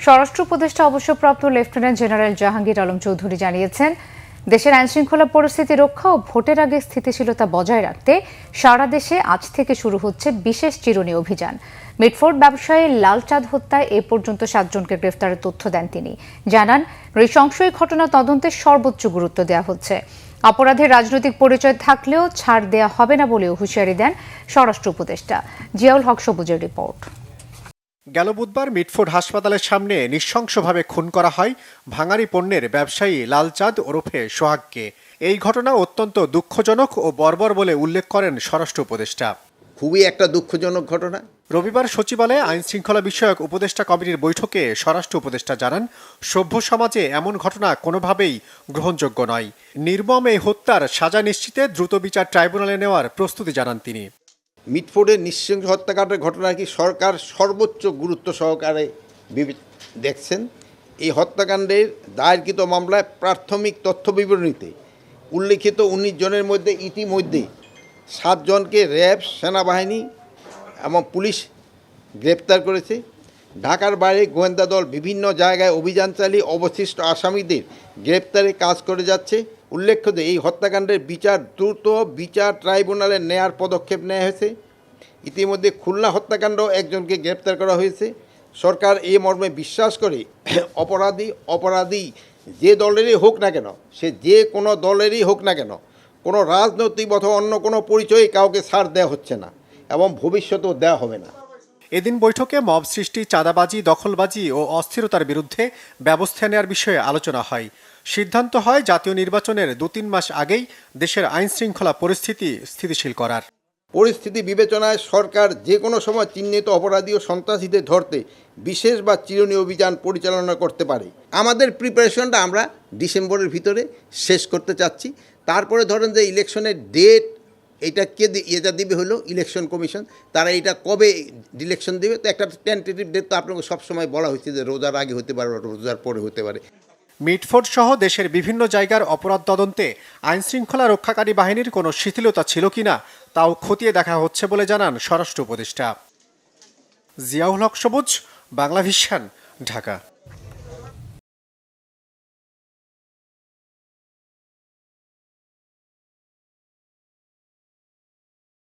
স্বরাষ্ট্র উপদেষ্টা অবসরপ্রাপ্ত লেফটেন্যান্ট জেনারেল জাহাঙ্গীর আলম চৌধুরী জানিয়েছেন, দেশের আইনশৃঙ্খলা পরিস্থিতি রক্ষা ও ভোটের আগে স্থিতিশীলতা বজায় রাখতে সারা দেশে আজ থেকে শুরু হচ্ছে বিশেষ চিরুনি অভিযান। মিটফোর্ড ব্যবসায়ী লালচাঁদ হত্যায় এ পর্যন্ত 7 জনকে গ্রেফতারের তথ্য দেন তিনি। জানান, নৃশংস এই ঘটনা তদন্তে সর্বোচ্চ গুরুত্ব দেওয়া হচ্ছে। অপরাধের রাজনৈতিক পরিচয় থাকলেও ছাড় দেয়া হবে না বলেও হুঁশিয়ারি দেন স্বরাষ্ট্র উপদেষ্টা। জিয়াউল হক সবুজের রিপোর্ট। গেল বুধবার মিটফোর্ড হাসপাতালের সামনে নৃশংসভাবে খুন করা হয় ভাঙাড়ি পণ্যের ব্যবসায়ী লালচাঁদ ওরফে সোহাগকে। এই ঘটনা অত্যন্ত দুঃখজনক ও বর্বর বলে উল্লেখ করেন স্বরাষ্ট্র উপদেষ্টা। খুবই একটা দুঃখজনক ঘটনা। রবিবার সচিবালয়ে আইন শৃঙ্খলা বিষয়ক উপদেষ্টা কমিটির বৈঠকে স্বরাষ্ট্র উপদেষ্টা জানান, সভ্য সমাজে এমন ঘটনা কোনোভাবেই গ্রহণযোগ্য নয়। নির্মম এই হত্যার সাজা নিশ্চিতে দ্রুত বিচার ট্রাইব্যুনালে নেওয়ার প্রস্তুতি জানান তিনি। মিটফোর্ডের নৃশংস হত্যাকাণ্ডের ঘটনা কি সরকার সর্বোচ্চ গুরুত্ব সহকারে দেখছেন। এই হত্যাকাণ্ডের দায়েরকৃত মামলায় প্রাথমিক তথ্য বিবরণীতে উল্লিখিত 19 জনের মধ্যে ইতিমধ্যে 7 জনকে র্যাব, সেনাবাহিনী এবং পুলিশ গ্রেপ্তার করেছে। ঢাকার বাইরে গোয়েন্দা দল বিভিন্ন জায়গায় অভিযান চালিয়ে অবশিষ্ট আসামিদের গ্রেপ্তারে কাজ করে যাচ্ছে। উল্লেখ্য যে এই হত্যাকাণ্ডের বিচার দ্রুত বিচার ট্রাইব্যুনালে নেয়ার পদক্ষেপ নেওয়া হয়েছে। ইতিমধ্যে খুলনা হত্যাকাণ্ড একজনকে গ্রেপ্তার করা হয়েছে। সরকার এই মর্মে বিশ্বাস করে অপরাধী যে দলেরই হোক না কেন, সে যে কোনো দলেরই হোক না কেন, কোনো রাজনৈতিক অথবা অন্য কোনো পরিচয়ে কাউকে ছাড় দেওয়া হচ্ছে না এবং ভবিষ্যতেও দেওয়া হবে না। এদিন বৈঠকে মব সৃষ্টি, চাঁদাবাজি, দখলবাজি ও অস্থিরতার বিরুদ্ধে ব্যবস্থা নেওয়ার বিষয়ে আলোচনা হয়। সিদ্ধান্ত হয় জাতীয় নির্বাচনের 2-3 মাস আগেই দেশের আইন শৃঙ্খলা পরিস্থিতি স্থিতিশীল করার। পরিস্থিতি বিবেচনায় সরকার যে কোনো সময় চিহ্নিত অপরাধী ও সন্ত্রাসীদের ধরতে বিশেষ বা চিরুনি অভিযান পরিচালনা করতে পারে। আমাদের প্রিপারেশনটা আমরা ডিসেম্বরের ভিতরে শেষ করতে চাচ্ছি। তারপরে ধরেন যে ইলেকশনের ডেট এটা এটা দিবে হলো ইলেকশন কমিশন, তারা এটা কবে ইলেকশন দেবে, তো একটা টেন্টেটিভ ডেট তো আপনাকে সবসময় বলা হয়েছে যে রোজার আগে হতে পারে, রোজার পরে হতে পারে। মিটফোর্ড সহ দেশের বিভিন্ন জায়গার অপরাধ তদন্তে আইন শৃঙ্খলা রক্ষাকারী বাহিনীর কোনো শিথিলতা ছিল কিনা তাও খতিয়ে দেখা হচ্ছে বলে জানান স্বরাষ্ট্র উপদেষ্টা। জিয়াউল হক সবুজ, বাংলা ভিশন, ঢাকা।